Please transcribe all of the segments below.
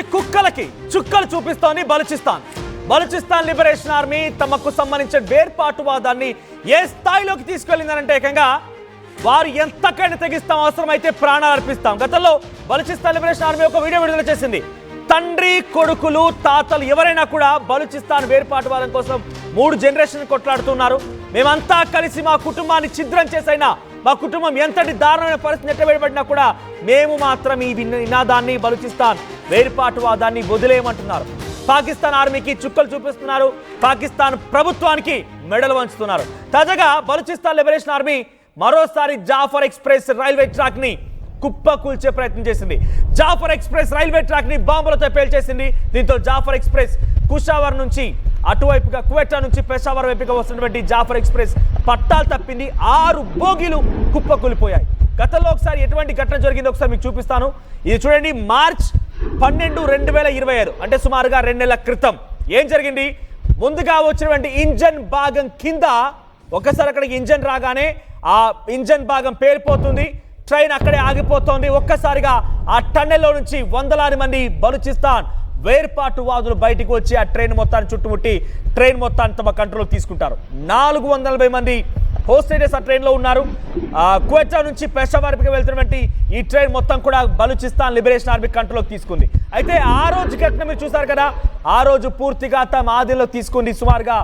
నుంచి కుక్కలకి చుక్కలు చూపిస్తోంది బలూచిస్తాన్. బలూచిస్తాన్ లిబరేషన్ ఆర్మీ తమకు సంబంధించిన వేర్పాటువాదాన్ని ఏ స్థాయిలోకి తీసుకెళ్లిందనంటే ఏకంగా వారు ఎంతకైనా తెగిస్తాం, అవసరమైతే ప్రాణాలు అర్పిస్తాం. గతంలో బలూచిస్తాన్ లిబరేషన్ ఆర్మీ ఒక వీడియో విడుదల చేసింది. తండ్రి కొడుకులు తాతలు ఎవరైనా కూడా బలూచిస్తాన్ వేర్పాటువాదం కోసం 3 జనరేషన్ కొట్లాడుతున్నారు. మేమంతా కలిసి మా కుటుంబాన్ని ఛిద్రం చేసైనా, మా కుటుంబం ఎంతటి దారుణమైన పరిస్థితి నెట్టబడినా కూడా మేము మాత్రం ఈ నినాదాన్ని బలూచిస్తాన్ వేర్పాటువాదాన్ని వదిలేయమంటున్నారు. పాకిస్తాన్ ఆర్మీకి చుక్కలు చూపిస్తున్నారు, పాకిస్తాన్ ప్రభుత్వానికి మెడలు వంచుతున్నారు. తాజాగా బలూచిస్తాన్ లిబరేషన్ ఆర్మీ మరోసారి జాఫర్ ఎక్స్ప్రెస్ రైల్వే ట్రాక్ ని కుప్పకూల్చే ప్రయత్నం చేసింది. జాఫర్ ఎక్స్ప్రెస్ రైల్వే ట్రాక్ ని బాంబులతో పేల్చేసింది. దీంతో జాఫర్ ఎక్స్ప్రెస్ కుషావర్ నుంచి అటువైపుగా క్వెటా నుంచి పెషావర్ వైపుగా వస్తున్నటువంటి జాఫర్ ఎక్స్ప్రెస్ పట్టాలు తప్పింది. 6 బోగీలు కుప్పకూలిపోయాయి. గతంలో ఒకసారి ఎటువంటి ఘటన జరిగిందో ఒకసారి మీకు చూపిస్తాను. ఇది చూడండి, మార్చ్ 12, 2025 అంటే సుమారుగా 2 నెలల క్రితం ఏం జరిగింది? ముందుగా వచ్చినటువంటి ఇంజన్ భాగం కింద ఒకసారి అక్కడికి ఇంజన్ రాగానే ఆ ఇంజన్ భాగం పేలిపోతుంది, ట్రైన్ అక్కడే ఆగిపోతోంది. ఒక్కసారిగా ఆ టన్నెల్లో నుంచి వందలాది మంది బలూచిస్తాన్ వేర్పాటువాదులు బయటికి వచ్చి ఆ ట్రైన్ మొత్తాన్ని చుట్టుముట్టి ట్రైన్ మొత్తాన్ని తమ కంట్రోల్ తీసుకుంటారు. 440 మంది హోస్టేజెస్ ఆ ట్రైన్లో ఉన్నారు. క్వెటా నుంచి పెషావర్కి వెళ్తున్నటువంటి ఈ ట్రైన్ మొత్తం కూడా బలూచిస్తాన్ లిబరేషన్ ఆర్మీ కంట్రోల్కి తీసుకుంది. అయితే ఆ రోజు ఘటన మీరు చూసారు కదా, ఆ రోజు పూర్తిగా తమ ఆధీనంలో తీసుకుంది. సుమారుగా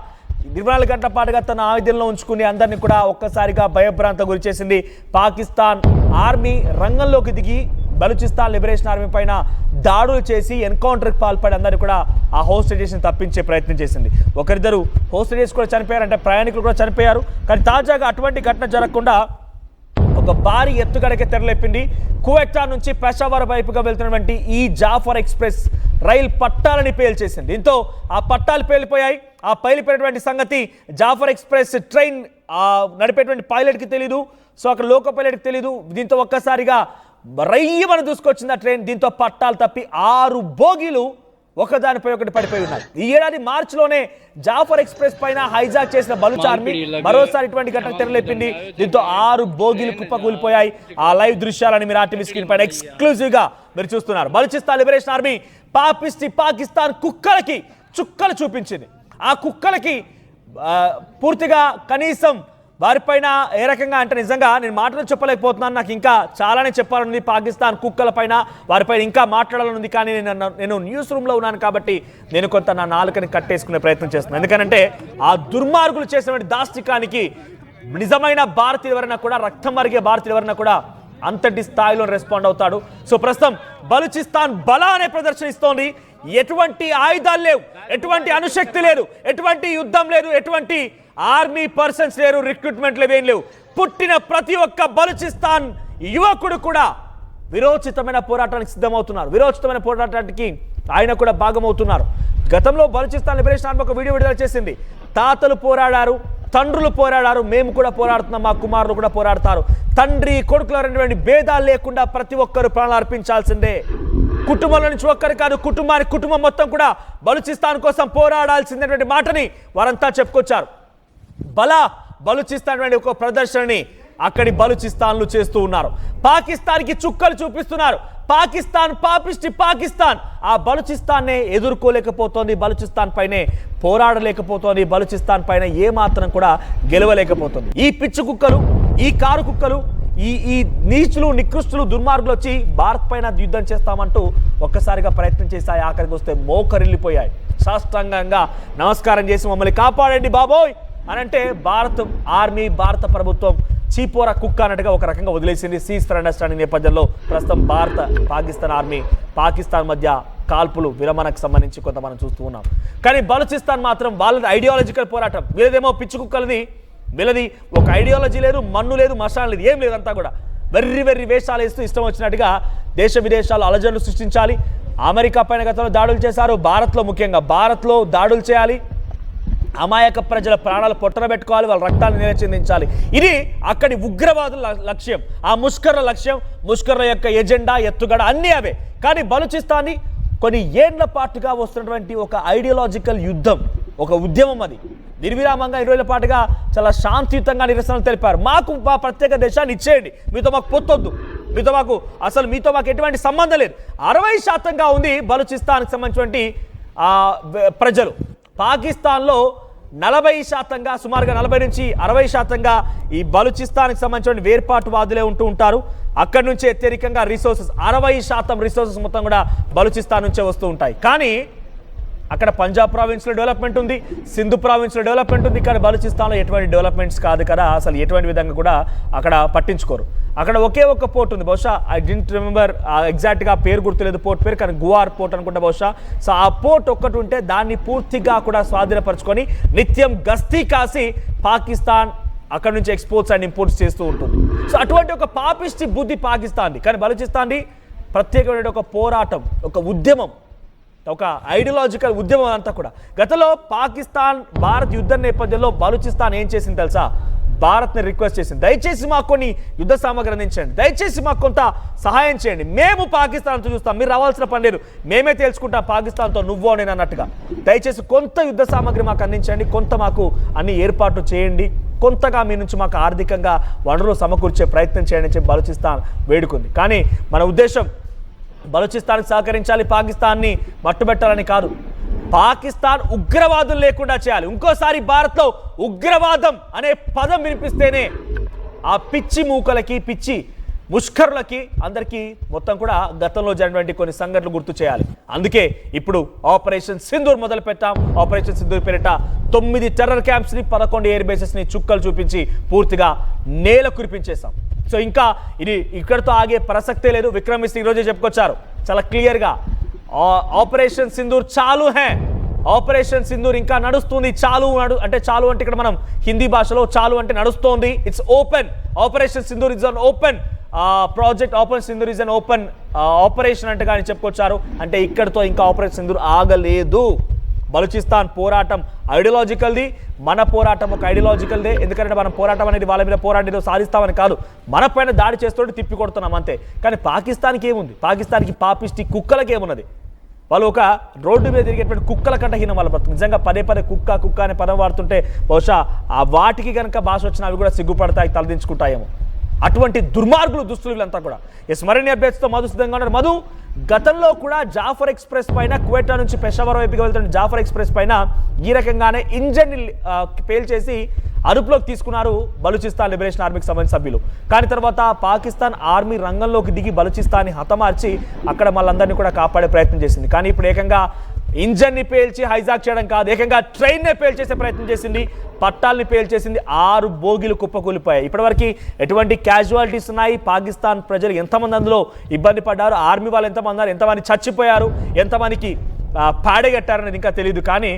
24 గంటల పాటుగా తన ఆయుధంలో ఉంచుకుని అందరినీ కూడా ఒక్కసారిగా భయభ్రాంత గురి చేసింది. పాకిస్తాన్ ఆర్మీ రంగంలోకి దిగి బలూచిస్తాన్ లిబరేషన్ ఆర్మీ పైన దాడులు చేసి ఎన్కౌంటర్కి పాల్పడి అందరినీ కూడా ఆ హోస్టేజెస్ని తప్పించే ప్రయత్నం చేసింది. ఒకరిద్దరు హోస్టేజెస్ కూడా చనిపోయారు, అంటే ప్రయాణికులు కూడా చనిపోయారు. కానీ తాజాగా అటువంటి ఘటన జరగకుండా ఒక భారీ ఎత్తుగడకి తెరలేపింది. క్వెటా నుంచి పెషావర్ వైపుగా వెళ్తున్నటువంటి ఈ జాఫర్ ఎక్స్ప్రెస్ రైలు పట్టాలని పేల్చేసింది. దీంతో ఆ పట్టాలు పేలిపోయాయి. ఆ పేలిపోయినటువంటి సంగతి జాఫర్ ఎక్స్ప్రెస్ ట్రైన్ నడిపేటువంటి పైలట్కి తెలీదు, సో అక్కడ లోకో పైలట్కి తెలీదు. దీంతో ఒక్కసారిగా రయ్యమని దూసుకొచ్చింది ఆ ట్రైన్. దీంతో పట్టాలు తప్పి 6 బోగీలు ఒకదానిపై ఒకటి పడిపోయి ఉన్నాయి. ఈ ఏడాది మార్చిలోనే జాఫర్ ఎక్స్ప్రెస్ పైన హైజాక్ చేసిన బలూచ్ ఆర్మీ మరోసారి ఇటువంటి ఘటన తెరలేపింది. దీంతో 6 బోగీలు కుప్పకూలిపోయాయి. ఆ లైవ్ దృశ్యాలని మీరు ఆర్టీవీ స్క్రీన్ పైన ఎక్స్క్లూజివ్ గా మీరు చూస్తున్నారు. బలూచిస్తాన్ లిబరేషన్ ఆర్మీ పాకిస్తాన్ కుక్కలకి చుక్కలు చూపించింది. ఆ కుక్కలకి పూర్తిగా కనీసం వారిపైన ఏ రకంగా అంటే నిజంగా నేను మాటలు చెప్పలేకపోతున్నాను, నాకు ఇంకా చాలానే చెప్పాలనుంది. పాకిస్తాన్ కుక్కల పైన వారిపైన ఇంకా మాట్లాడాలనుంది. కానీ నేను న్యూస్ రూమ్లో ఉన్నాను కాబట్టి నేను కొంత నా నాలుకని కట్టేసుకునే ప్రయత్నం చేస్తున్నాను. ఎందుకంటే ఆ దుర్మార్గులు చేసినటువంటి దాష్టికానికి నిజమైన భారతీయులు ఎవరైనా కూడా, రక్తం మరిగే భారతీయులు ఎవరైనా కూడా అంతటి స్థాయిలో రెస్పాండ్ అవుతాడు. సో ప్రస్తుతం బలూచిస్తాన్ బలానే ప్రదర్శనిస్తోంది. ఎటువంటి ఆయుధాలు లేవు, ఎటువంటి అణుశక్తి లేదు, ఎటువంటి యుద్ధం లేదు, ఎటువంటి ఆర్మీ పర్సన్స్ లేరు, రిక్రూట్మెంట్ లేవేం లేవు. పుట్టిన ప్రతి ఒక్క బలూచిస్తాన్ యువకుడు కూడా విరోచితమైన పోరాటానికి సిద్ధమవుతున్నారు. విరోచితమైన పోరాటానికి ఆయన కూడా భాగమవుతున్నారు. గతంలో బలూచిస్తాన్ లిబరేషన్ ఆర్మీ ఒక వీడియో విడుదల చేసింది. తాతలు పోరాడారు, తండ్రులు పోరాడారు, మేము కూడా పోరాడుతున్నాం, మా కుమారులు కూడా పోరాడతారు. తండ్రి కొడుకులు అనేటువంటి భేదాలు లేకుండా ప్రతి ఒక్కరు ప్రాణాలు అర్పించాల్సిందే. కుటుంబంలో నుంచి ఒక్కరు కాదు, కుటుంబం మొత్తం కూడా బలూచిస్తాన్ కోసం పోరాడాల్సిందనేటువంటి మాటని వారంతా చెప్పుకొచ్చారు. బలూచిస్తాన్ ఒక ప్రదర్శనని అక్కడి బలూచిస్తాన్లు చేస్తూ ఉన్నారు. పాకిస్తాన్కి చుక్కలు చూపిస్తున్నారు. పాకిస్తాన్ పాపిష్టి పాకిస్తాన్ ఆ బలూచిస్తాన్నే ఎదుర్కోలేకపోతోంది, బలూచిస్తాన్ పైనే పోరాడలేకపోతోంది, బలూచిస్తాన్ పైన ఏమాత్రం కూడా గెలవలేకపోతుంది. ఈ పిచ్చి కుక్కలు, ఈ కారు కుక్కలు, ఈ నీచులు నికృష్టులు దుర్మార్గులు వచ్చి భారత్ పైన యుద్ధం చేస్తామంటూ ఒక్కసారిగా ప్రయత్నం చేశాయి. ఆఖరికి వస్తే మోకరిల్లిపోయాయి. సాష్టాంగంగా నమస్కారం చేసి మమ్మల్ని కాపాడండి బాబోయ్ అని అంటే భారత ఆర్మీ, భారత ప్రభుత్వం చీపోరా కుక్క అన్నట్టుగా ఒక రకంగా వదిలేసింది. సీజ్ ఫర్ అండర్స్టాండింగ్ నేపథ్యంలో ప్రస్తుతం పాకిస్తాన్ ఆర్మీ పాకిస్తాన్ మధ్య కాల్పులు విరమణకు సంబంధించి కొంత మనం చూస్తూ ఉన్నాం. కానీ బలూచిస్తాన్ మాత్రం వాళ్ళది ఐడియాలజికల్ పోరాటం. వీళ్ళదేమో పిచ్చి కుక్కలది, వీళ్ళది ఒక ఐడియాలజీ లేదు, మన్ను లేదు, మసాలా లేదు, ఏం లేదు. అంతా కూడా వెర్రి వేషాలు వేస్తూ ఇష్టం వచ్చినట్టుగా దేశ విదేశాలు అలజడులు సృష్టించాలి. అమెరికా పైన గతంలో దాడులు చేశారు, భారత్లో ముఖ్యంగా భారత్లో దాడులు చేయాలి, అమాయక ప్రజల ప్రాణాలు పొట్టన పెట్టుకోవాలి, వాళ్ళ రక్తాన్ని నిలచెందించాలి. ఇది అక్కడి ఉగ్రవాదుల లక్ష్యం, ఆ ముష్కర్ల లక్ష్యం, ముష్కర్ల యొక్క ఎజెండా, ఎత్తుగడ అన్నీ అవే. కానీ బలూచిస్తాన్ని కొన్ని ఏళ్ల పాటుగా వస్తున్నటువంటి ఒక ఐడియాలజికల్ యుద్ధం, ఒక ఉద్యమం అది నిర్విరామంగా 20 ఏళ్ల పాటుగా చాలా శాంతియుతంగా నిరసనలు తెలిపారు. మాకు మా ప్రత్యేక దేశాన్ని ఇచ్చేయండి, మీతో మాకు పొత్తొద్దు, మీతో మాకు ఎటువంటి సంబంధం లేదు. 60% ఉంది బలూచిస్తాన్కి సంబంధించినటువంటి ప్రజలు. పాకిస్తాన్లో 40%, సుమారుగా 40 నుంచి 60% ఈ బలూచిస్తాన్కి సంబంధించిన వేర్పాటువాదులే ఉంటారు. అక్కడి నుంచి అత్యధికంగా రిసోర్సెస్ 60% రిసోర్సెస్ మొత్తం కూడా బలూచిస్తాన్ నుంచే వస్తూ ఉంటాయి. కానీ అక్కడ పంజాబ్ ప్రావిన్స్లో డెవలప్మెంట్ ఉంది, సింధు ప్రావిన్స్లో డెవలప్మెంట్ ఉంది. కానీ బలూచిస్తాన్లో ఎటువంటి డెవలప్మెంట్స్ కాదు కదా, అసలు ఎటువంటి విధంగా కూడా అక్కడ పట్టించుకోరు. అక్కడ ఒకే ఒక్క పోర్ట్ ఉంది, బహుశా ఐ డింట్ రిమెంబర్ ఎగ్జాక్ట్గా పేరు గుర్తులేదు పోర్ట్ పేరు, కానీ గువార్ పోర్ట్ అనుకుంటా బహుశా. సో ఆ పోర్ట్ ఒక్కటి ఉంటే దాన్ని పూర్తిగా కూడా స్వాధీనపరచుకొని నిత్యం గస్తీ కాసి పాకిస్తాన్ అక్కడ నుంచి ఎక్స్పోర్ట్స్ అండ్ ఇంపోర్ట్స్ చేస్తూ ఉంటుంది. సో అటువంటి ఒక పాపిష్టి బుద్ధి పాకిస్తాన్ది. కానీ బలూచిస్తాన్ది ప్రత్యేకమైన ఒక పోరాటం, ఒక ఉద్యమం, ఒక ఐడియాలజికల్ ఉద్యమం అంతా కూడా. గతంలో పాకిస్తాన్ భారత్ యుద్ధం నేపథ్యంలో బలూచిస్తాన్ ఏం చేసింది తెలుసా? భారత్ని రిక్వెస్ట్ చేసింది, దయచేసి మాకు కొన్ని యుద్ధ సామాగ్రి అందించండి, దయచేసి మాకు కొంత సహాయం చేయండి, మేము పాకిస్తాన్తో చూస్తాం, మీరు రావాల్సిన పని లేదు, మేమే తేల్చుకుంటాం పాకిస్తాన్తో నువ్వో నేను అన్నట్టుగా. దయచేసి కొంత యుద్ధ సామాగ్రి మాకు అందించండి, కొంత మాకు అన్ని ఏర్పాట్లు చేయండి, కొంతగా మీ నుంచి మాకు ఆర్థికంగా వనరులు సమకూర్చే ప్రయత్నం చేయండి అని చెప్పి బలూచిస్తాన్ వేడుకుంది. కానీ మన ఉద్దేశం బలూచిస్తాన్కి సహకరించాలి, పాకిస్తాన్ని మట్టుబెట్టాలని కాదు. పాకిస్తాన్ ఉగ్రవాదులు లేకుండా చేయాలి. ఇంకోసారి భారత్లో ఉగ్రవాదం అనే పదం వినిపిస్తేనే ఆ పిచ్చి మూకలకి, పిచ్చి ముష్కరులకి అందరికీ మొత్తం కూడా గతంలో జరిగినటువంటి కొన్ని సంఘటనలు గుర్తు చేయాలి. అందుకే ఇప్పుడు ఆపరేషన్ సింధూర్ మొదలు పెట్టాం. ఆపరేషన్ సింధూర్ పేరిట 9 టెర్రర్ క్యాంప్స్ని, 11 ఎయిర్ బేసెస్ని చుక్కలు చూపించి పూర్తిగా నేల కురిపించేశాం. సో ఇంకా ఇది ఇక్కడితో ఆగే ప్రసక్తే లేదు. విక్రమ్ మిశ్రీ ఈరోజే చెప్పుకొచ్చారు చాలా క్లియర్గా, ఆపరేషన్ సింధూర్ చాలు హే, ఆపరేషన్ సింధూర్ ఇంకా నడుస్తుంది. చాలు అంటే చాలు అంటే ఇక్కడ మనం హిందీ భాషలో చాలు అంటే నడుస్తోంది, it's open. Operation Sindoor is an open project, operation Sindoor is an open operation అంటే కానీ చెప్పుకొచ్చారు. అంటే ఇక్కడితో ఇంకా ఆపరేషన్ సింధూర్ ఆగలేదు. బలూచిస్తాన్ పోరాటం ఐడియాలజికల్ది, మన పోరాటం ఒక ఐడియాలజికల్దే. ఎందుకంటే మనం పోరాటం అనేది వాళ్ళ మీద పోరాటం సాధిస్తామని కాదు, మన పైన దాడి చేస్తుంటే తిప్పి కొడుతున్నాం అంతే. కానీ పాకిస్తాన్కి ఏముంది? పాకిస్తాన్కి పాపిష్టి కుక్కలకి ఏమున్నది? వాళ్ళు ఒక రోడ్డు మీద తిరిగేటువంటి కుక్కల కంటహీనం వాళ్ళ బ్రతుకు. నిజంగా పదే కుక్క అనే పదం వాడుతుంటే బహుశా ఆ వాటికి కనుక భాష వచ్చినా అవి కూడా సిగ్గుపడతాయి, తలదించుకుంటాయేమో. అటువంటి దుర్మార్గులు దుస్తులు వీళ్ళంతా కూడా. మరిన్ని అప్డేట్స్తో మధు సిద్ధంగా ఉన్నారు. మధు, గతంలో కూడా జాఫర్ ఎక్స్ప్రెస్ పైన, కువైటా నుంచి పెషావర్ వైపుకి వెళ్తున్న జాఫర్ ఎక్స్ప్రెస్ పైన ఈ రకంగానే ఇంజన్ పేల్చేసి అదుపులోకి తీసుకున్నారు బలూచిస్తాన్ లిబరేషన్ ఆర్మీకి సంబంధించిన సభ్యులు. కానీ తర్వాత పాకిస్తాన్ ఆర్మీ రంగంలోకి దిగి బలూచిస్తాన్ని హతమార్చి అక్కడ వాళ్ళందరినీ కూడా కాపాడే ప్రయత్నం చేసింది. కానీ ఇప్పుడు ఏకంగా ఇంజన్ని పేల్చి హైజాక్ చేయడం కాదు, ఏకంగా ట్రైన్నే పేల్చేసే ప్రయత్నం చేసింది, పట్టాలని పేల్చేసింది. 6 బోగీలు కుప్పకూలిపోయాయి. ఇప్పటివరకు ఎటువంటి క్యాజువాలిటీస్ ఉన్నాయి? పాకిస్తాన్ ప్రజలు ఎంతమంది అందులో ఇబ్బంది పడ్డారు? ఆర్మీ వాళ్ళు ఎంతమంది ఉన్నారు? ఎంతమంది చచ్చిపోయారు? ఎంతమందికి పాడగట్టారనేది ఇంకా తెలియదు. కానీ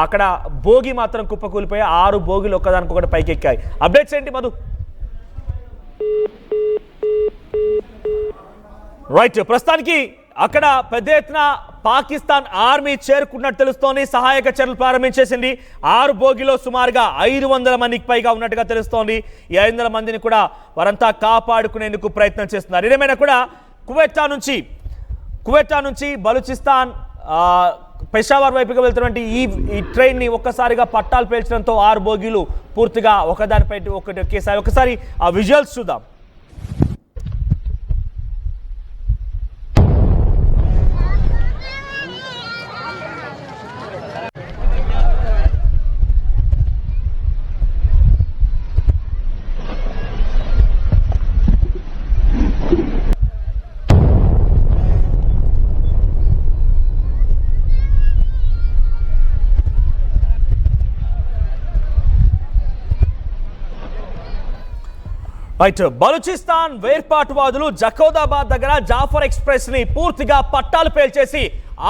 అక్కడ బోగి మాత్రం కుప్పకూలిపోయాయి. 6 బోగీలు ఒక్కదానికొకటి పైకెక్కాయి. అప్డేట్స్ ఏంటి మధు? రైట్, ప్రస్తుతానికి అక్కడ పెద్ద ఎత్తున పాకిస్తాన్ ఆర్మీ చేరుకున్నట్టు తెలుస్తోంది. సహాయక చర్యలు ప్రారంభించేసింది. 6 బోగిలో సుమారుగా 500 మందికి పైగా ఉన్నట్టుగా తెలుస్తోంది. ఈ 500 మందిని కూడా వారంతా కాపాడుకునేందుకు ప్రయత్నం చేస్తున్నారు. ఏదేమైనా కూడా కువైటా నుంచి బలూచిస్తాన్ పెషావర్ వైపుగా వెళ్తున్నటువంటి ఈ ట్రైన్ని ఒక్కసారిగా పట్టాలు పేల్చడంతో 6 బోగీలు పూర్తిగా ఒకదానిపై ఒకటి ఒకేసారి. ఒకసారి ఆ విజువల్స్ చూద్దాం. రైట్, బలూచిస్తాన్ వేర్పాటువాదులు జకోదాబాద్ దగ్గర జాఫర్ ఎక్స్ప్రెస్ ని పూర్తిగా పట్టాలు పేల్చేసి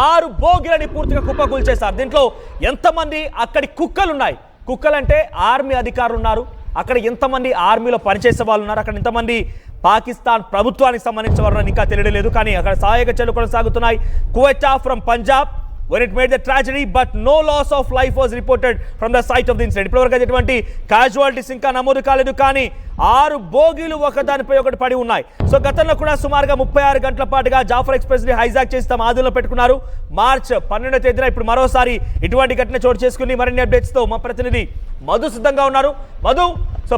6 బోగిలని పూర్తిగా కుప్పకూల్చేశారు. దీంట్లో ఎంతమంది అక్కడి కుక్కలున్నాయి? కుక్కలంటే ఆర్మీ అధికారులు ఉన్నారు. అక్కడ ఎంతమంది ఆర్మీలో పనిచేసే వాళ్ళు ఉన్నారు? అక్కడ ఎంతమంది పాకిస్తాన్ ప్రభుత్వానికి సంబంధించిన వారు ఇంకా తెలియలేదు. కానీ అక్కడ సహాయక చర్యలు కొనసాగుతున్నాయి. కువైటా from Punjab when it made the tragedy, but no loss of life was reported from the site of the incident. ఇప్పటివరకు ఎటువంటి క్యాజువాలిటీస్ ఇంకా నమోదు కాలేదు. కానీ 6 బోగీలు ఒకదానిపై ఒకటి పడి ఉన్నాయి. సో గతంలో కూడా సుమారుగా 36 గంటల పాటుగా జాఫర్ ఎక్స్ప్రెస్ ని హైజాక్ చేసి తమ ఆధీనంలో పెట్టుకున్నారు. మార్చ్ 12వ తేదీన ఇప్పుడు మరోసారి ఇటువంటి ఘటన చోటు చేసుకుని మరిన్ని అప్డేట్స్ తో మా ప్రతినిధి మధు సిద్ధంగా ఉన్నారు. మధు, సో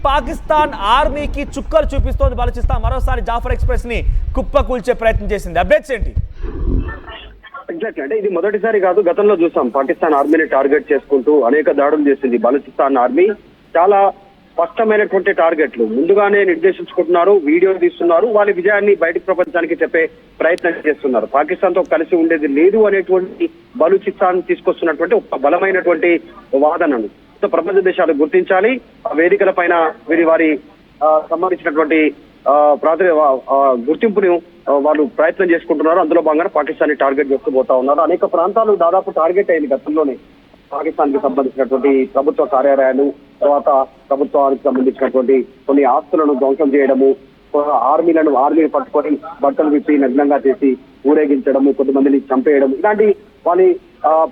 పాకిస్తాన్ ఆర్మీకి చుక్కలు చూపిస్తోంది బలూచిస్తాన్. మరోసారి జాఫర్ ఎక్స్ప్రెస్ ని కుప్ప కూల్చే ప్రయత్నం చేసింది. అప్డేట్స్ ఏంటి? ఎగ్జాక్ట్లీ, అంటే ఇది మొదటిసారి కాదు, గతంలో చూసాం పాకిస్తాన్ ఆర్మీని టార్గెట్ చేసుకుంటూ అనేక దాడులు చేసింది బలూచిస్తాన్ ఆర్మీ. చాలా స్పష్టమైనటువంటి టార్గెట్లు ముందుగానే నిర్దేశించుకుంటున్నారు, వీడియో తీస్తున్నారు, వాళ్ళ విజయాన్ని బయట ప్రపంచానికి చెప్పే ప్రయత్నం చేస్తున్నారు. పాకిస్తాన్ తో కలిసి ఉండేది లేదు అనేటువంటి బలూచిస్తాన్ తీసుకొస్తున్నటువంటి ఒక బలమైనటువంటి వాదనను ప్రపంచ దేశాలు గుర్తించాలి. ఆ వేదికల పైన వారి సంబంధించినటువంటి గుర్తింపుని వాళ్ళు ప్రయత్నం చేసుకుంటున్నారు. అందులో భాగంగా పాకిస్తాన్ ని టార్గెట్ చేస్తూ పోతా ఉన్నారు. అనేక ప్రాంతాలు దాదాపు టార్గెట్ అయింది గతంలోనే. పాకిస్తాన్ కి సంబంధించినటువంటి ప్రభుత్వ కార్యాలయాలు, తర్వాత ప్రభుత్వానికి సంబంధించినటువంటి కొన్ని ఆస్తులను ధ్వంసం చేయడము, ఆర్మీని పట్టుకొని బట్టలు విప్పి నగ్నంగా చేసి ఊరేగించడము, కొంతమందిని చంపేయడం, ఇలాంటి వాళ్ళ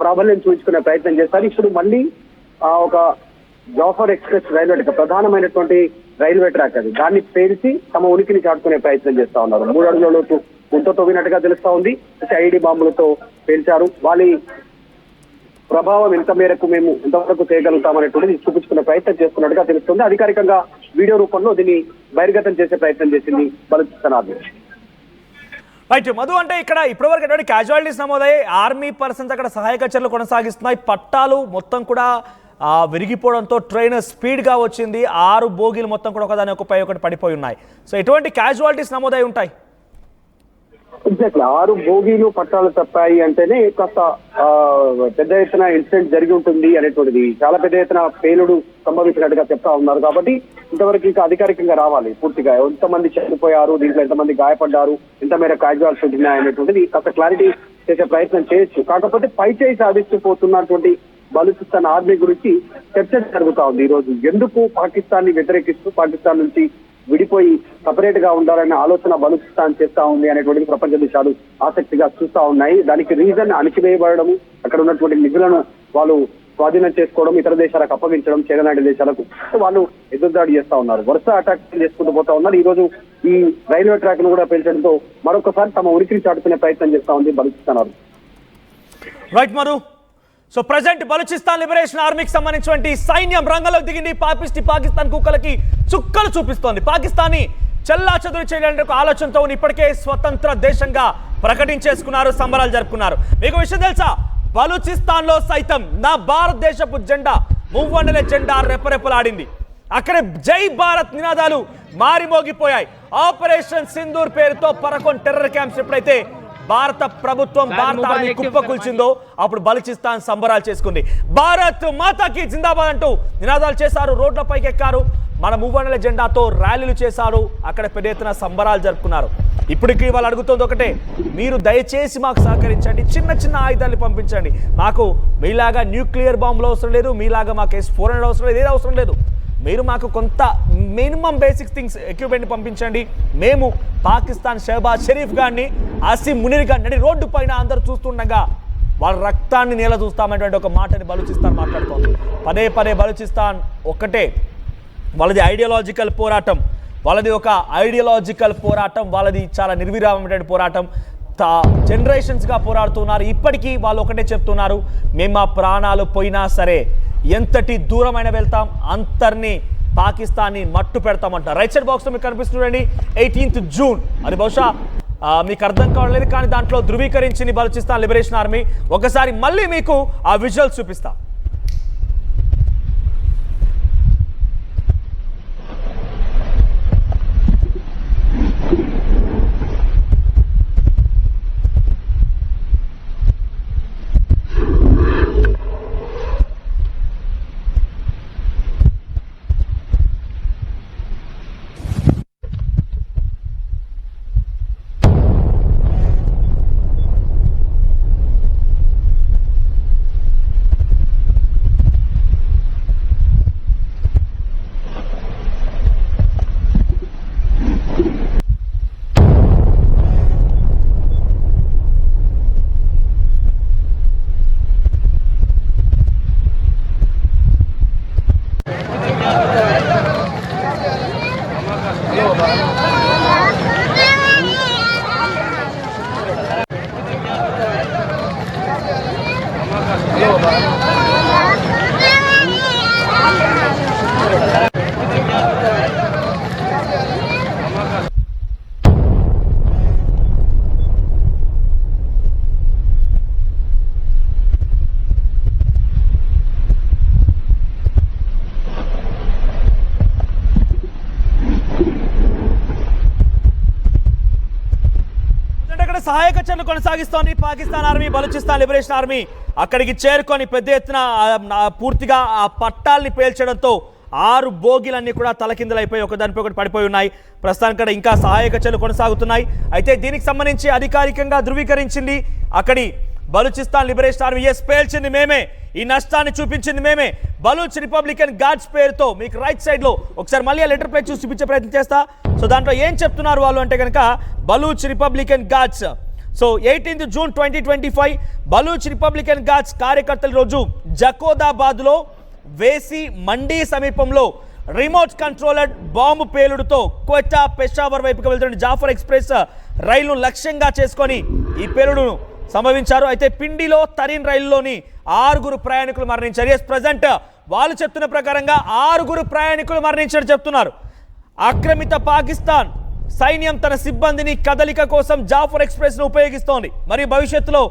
ప్రాబల్యం చూపించుకునే ప్రయత్నం చేస్తారు. ఇప్పుడు మళ్ళీ ఒక జాఫర్ ఎక్స్ప్రెస్ రైల్వే ప్రధానమైనటువంటి రైల్వే ట్రాక్ అది, దాన్ని పేల్చి తమ ఉనికిని చాటుకునే ప్రయత్నం చేస్తా ఉన్నారు. 3 అడుగుల లోతు గుంత తవ్వినట్టుగా తెలుస్తా ఉంది. ఐడి బాంబులతో పేల్చారు. వాళ్ళ ప్రభావం ఎంత మేరకు మేము ఎంతవరకు చేయగలుగుతామనేటువంటిది చూపించుకునే ప్రయత్నం చేస్తున్నట్టుగా తెలుస్తుంది. అధికారికంగా వీడియో రూపంలో దీన్ని బహిర్గతం చేసే ప్రయత్నం చేసింది బలూచిస్తాన్ ఆర్మీ. రైట్ మధు, అంటే ఇక్కడ ఇప్పటివరకు ఎటువంటి క్యాజువాలిటీస్ నమోదయ్యాయి, ఆర్మీ పర్సన్స్ అక్కడ సహాయక చర్యలు కొనసాగిస్తున్నాయి, పట్టాలు మొత్తం కూడా విరిగిపోవడంతో ట్రైన్ స్పీడ్గా వచ్చింది, 6 బోగీలు మొత్తం కూడా ఒకదాని ఒకపై ఒకటి పడిపోయి ఉన్నాయి. సో ఎటువంటి క్యాజువాలిటీస్ నమోదై ఉంటాయి? ఎగ్జాక్ట్లీ, 6 బోగీలు పట్టాలు తప్పాయి అంటేనే కాస్త పెద్ద ఎత్తున ఇన్సిడెంట్ జరిగి ఉంటుంది అనేటువంటిది, చాలా పెద్ద ఎత్తున పేలుడు సంభవించినట్టుగా చెప్తా ఉన్నారు. కాబట్టి ఇంతవరకు ఇంకా అధికారికంగా రావాలి పూర్తిగా ఎంతమంది చనిపోయారు, దీంట్లో ఎంతమంది గాయపడ్డారు, ఎంత మేర క్యాజువాలిటీస్ ఉన్నాయి అనేటువంటిది కాస్త క్లారిటీ చేసే ప్రయత్నం చేయొచ్చు. కాకపోతే పై చేయి సాధిస్తూ పోతున్నటువంటి బలూచిస్తాన్ ఆర్మీ గురించి చర్చ జరుగుతా ఉంది ఈ రోజు. ఎందుకు పాకిస్తాన్ ని వ్యతిరేకిస్తూ పాకిస్తాన్ నుంచి విడిపోయి సపరేట్ గా ఉండాలనే ఆలోచన బలూచిస్తాన్ చేస్తా ఉంది అనేటువంటి ప్రపంచ దేశాలు ఆసక్తిగా చూస్తా ఉన్నాయి. దానికి రీజన్ అణచివేయబడము, అక్కడ ఉన్నటువంటి నిధులను వాళ్ళు స్వాధీనం చేసుకోవడం, ఇతర దేశాలకు అప్పగించడం, చైనా దేశాలకు వాళ్ళు ఎదురుదాడి చేస్తా ఉన్నారు. వరుస అటాక్ చేసుకుంటూ పోతా ఉన్నారు. ఈ రోజు ఈ రైల్వే ట్రాక్ ను కూడా పెంచడంతో మరొకసారి తమ ఉనికిని చాటుకునే ప్రయత్నం చేస్తా ఉంది బలూచిస్తాన్ ఆర్మీ. రైట్ మరు, సో ప్రజెంట్ బలూచిస్తాన్ లిబరేషన్ ఆర్మీకి సంబంధించినటువంటి సైన్యం రంగంలోకి దిగింది. పాకిస్తాన్ కుక్కలకి చుక్కలు చూపిస్తోంది. పాకిస్తాన్ ని చెల్లా చెదురు చేయడానికి ఆలోచనతో ఇప్పటికే స్వతంత్ర దేశంగా ప్రకటించేసుకున్నారు, సంబరాలు జరుపుకున్నారు. మీకు విషయం తెలుసా, బలూచిస్తాన్ లో సైతం నా భారతదేశపు జెండా, మువ్వన్నెల జెండా రెపరెపలాడింది. అక్కడే జై భారత్ నినాదాలు మారిమోగిపోయాయి. ఆపరేషన్ సింధూర్ పేరుతో పరకొన్ టెర్రర్ క్యాంప్స్ ఎప్పుడైతే భారత ప్రభుత్వం భారత ఆర్మీ కుప్పకూల్చిందో అప్పుడు బలూచిస్తాన్ సంబరాలు చేసుకుంది. భారత్ మాతాకి జిందాబాద్ అంటూ నినాదాలు చేశారు, రోడ్లపైకి ఎక్కారు, మన మువ్వన్నెల జెండాతో ర్యాలీలు చేశారు, అక్కడ పెద్ద ఎత్తున సంబరాలు జరుపుకున్నారు. ఇప్పటికీ వాళ్ళు అడుగుతుంది ఒకటే, మీరు దయచేసి మాకు సహకరించండి, చిన్న చిన్న ఆయుధాలు పంపించండి, మాకు మీలాగా న్యూక్లియర్ బాంబులు అవసరం లేదు, మీలాగా మాకు S-400 అవసరం లేదు, ఏది అవసరం లేదు, మీరు మాకు కొంత మినిమం బేసిక్ థింగ్స్ ఎక్విప్మెంట్ పంపించండి. మేము పాకిస్తాన్ షహబాజ్ షరీఫ్ గారిని, ఆసిమ్ మునీర్ గారిని రోడ్డు పైన అందరూ చూస్తుండగా వాళ్ళ రక్తాన్ని నేల చూస్తామనేటువంటి ఒక మాటని బలూచిస్తాన్ మాట్లాడుతోంది. పదే పదే బలూచిస్తాన్ ఒక్కటే, వాళ్ళది ఐడియాలజికల్ పోరాటం, వాళ్ళది ఒక ఐడియాలజికల్ పోరాటం, వాళ్ళది చాలా నిర్విరామమైనటువంటి పోరాటం, జనరేషన్స్గా పోరాడుతున్నారు. ఇప్పటికీ వాళ్ళు ఒకటే చెప్తున్నారు, మేము మా ప్రాణాలు పోయినా సరే ఎంతటి దూరమైన వెళ్తాం, అంతర్ని పాకిస్తాన్ని మట్టు పెడతామంట. రైట్ సైడ్ బాక్స్లో మీకు కనిపిస్తుందండి 18th జూన్, అది బహుశా మీకు అర్థం కావట్లేదు కానీ దాంట్లో ధృవీకరించింది బలూచిస్తాన్ లిబరేషన్ ఆర్మీ. ఒకసారి మళ్ళీ మీకు ఆ విజువల్స్ చూపిస్తా. సహాయక చర్యలు కొనసాగిస్తోంది Pakistan army. Balochistan liberation army అక్కడికి చేరుకొని పెద్ద ఎత్తున పూర్తిగా ఆ పట్టాల్ని పేల్చడంతో 6 బోగీలన్నీ కూడా తలకిందులైపోయి ఒకదానిపై ఒకటి పడిపోయి ఉన్నాయి. ప్రస్తుతానికి ఇంకా సహాయక చర్యలు కొనసాగుతున్నాయి. అయితే దీనికి సంబంధించి అధికారికంగా ధృవీకరించింది అక్కడి బలూచిస్తాన్ లిబరేషన్ ఆర్మీ. పేల్చింది మేమే, ఈ నష్టాన్ని చూపించింది మేమే. బలూచ్ రిపబ్లికన్ గార్డ్స్ పేరుతో మీకు రైట్ సైడ్ లో ఒకసారి మళ్ళీ ఆ లెటర్ ప్లేట్ చూసి చూపించే ప్రయత్నం చేస్తా. సో దాంట్లో ఏం చెప్తున్నారు వాళ్ళు అంటే కనుక Baloch republican guards. So 18 June 2025 Baloch republican guards కార్యకర్తల రోజు జకోదాబాద్ లో వేసి మండీ సమీపంలో రిమోట్ కంట్రోలర్ బాంబు పేలుడుతో క్వెటా పెషావర్ వైపుకు వెళ్తున్న జాఫర్ ఎక్స్ప్రెస్ రైలును లక్ష్యంగా చేసుకొని ఈ పేలుడును సంభవించారు. అయితే పిండిలో తరిన్ రైలులోని 6 ప్రయాణికులు మరణించారు. ప్రజెంట్ వాళ్ళు చెప్తున్న ప్రకారంగా 6 ప్రయాణికులు మరణించారు చెప్తున్నారు. ఆక్రమిత పాకిస్తాన్ సైన్యం తన సిబ్బందిని కదలిక కోసం జాఫర్ ఎక్స్ప్రెస్ ను ఉపయోగిస్తోంది. మరియు భవిష్యత్తులో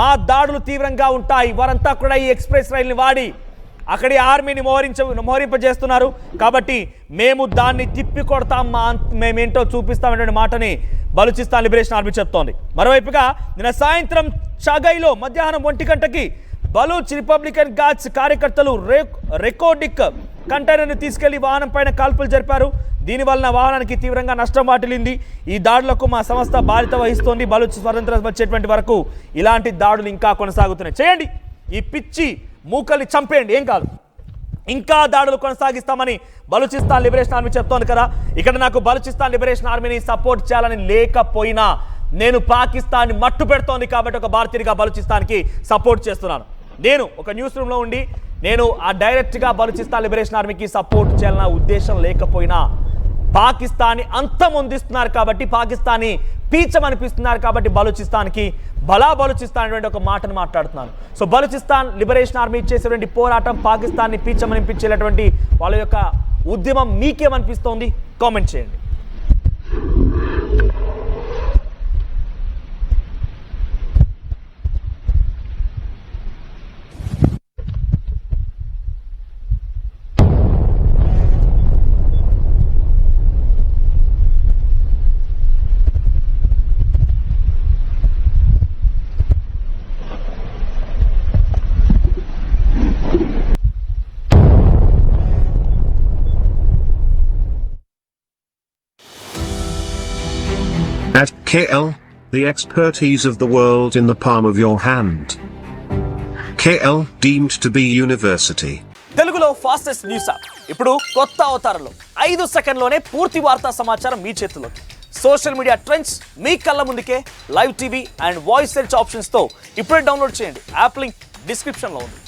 మా దాడులు తీవ్రంగా ఉంటాయి. వారంతా కూడా ఈ ఎక్స్ప్రెస్ రైలుని వాడి అక్కడి ఆర్మీని మోహరింపజేస్తున్నారు. కాబట్టి మేము దాన్ని తిప్పి కొడతాం, మేమేంటో చూపిస్తామనే మాటని బలూచిస్తాన్ లిబరేషన్ ఆర్మీ చెప్తోంది. మరోవైపుగా నిన్న సాయంత్రం చగైలో మధ్యాహ్నం 1 గంటకి బలూచ్ రిపబ్లికన్ గార్డ్స్ కార్యకర్తలు రెకోర్డిక్ కంటైనర్ను తీసుకెళ్లి వాహనం పైన కాల్పులు జరిపారు. దీనివలన వాహనానికి తీవ్రంగా నష్టం వాటిల్లింది. ఈ దాడులకు మా సంస్థ బాధ్యత వహిస్తోంది. బలూచ్ స్వతంత్రం వచ్చేటువంటి వరకు ఇలాంటి దాడులు ఇంకా కొనసాగుతున్నాయి. చేయండి, ఈ పిచ్చి మూకల్ని చంపేయండి, ఏం కాదు, ఇంకా దాడులు కొనసాగిస్తామని బలూచిస్తాన్ లిబరేషన్ ఆర్మీ చెప్తోంది కదా. ఇక్కడ నాకు బలూచిస్తాన్ లిబరేషన్ ఆర్మీని సపోర్ట్ చేయాలని లేకపోయినా నేను పాకిస్తాన్ని మట్టు పెడుతోంది కాబట్టి ఒక భారతీయుడిగా బలూచిస్తాన్కి సపోర్ట్ చేస్తున్నాను. నేను ఒక న్యూస్ రూమ్లో ఉండి నేను డైరెక్ట్గా బలూచిస్తాన్ లిబరేషన్ ఆర్మీకి సపోర్ట్ చేయాలన్న ఉద్దేశం లేకపోయినా పాకిస్తాన్ని అంతమొందిస్తున్నారు కాబట్టి, పాకిస్తాన్ని పీచమనిపిస్తున్నారు కాబట్టి బలూచిస్తాన్కి బలూచిస్తాన్ అనేటువంటి ఒక మాటను మాట్లాడుతున్నాను. సో బలూచిస్తాన్ లిబరేషన్ ఆర్మీ చేసేటువంటి పోరాటం పాకిస్తాన్ని పీచమనిపించేటువంటి వాళ్ళ యొక్క ఉద్యమం మీకేమనిపిస్తోంది కామెంట్ చేయండి. At KL, the expertise of the world in the palm of your hand. KL deemed to be university. తెలుగులో ఫాస్టెస్ట్ న్యూస్ యాప్ ఇప్పుడు కొత్త అవతారంలో 5 సెకండ్లోనే పూర్తి వార్తా సమాచారం మీ చేతుల్లో. సోషల్ మీడియా ట్రెండ్స్ మీ కళ్ళ ముందుకే live TV and voice search ఆప్షన్స్తో ఇప్పుడే డౌన్లోడ్ చేయండి. యాప్ లింక్ డిస్క్రిప్షన్లో ఉంది.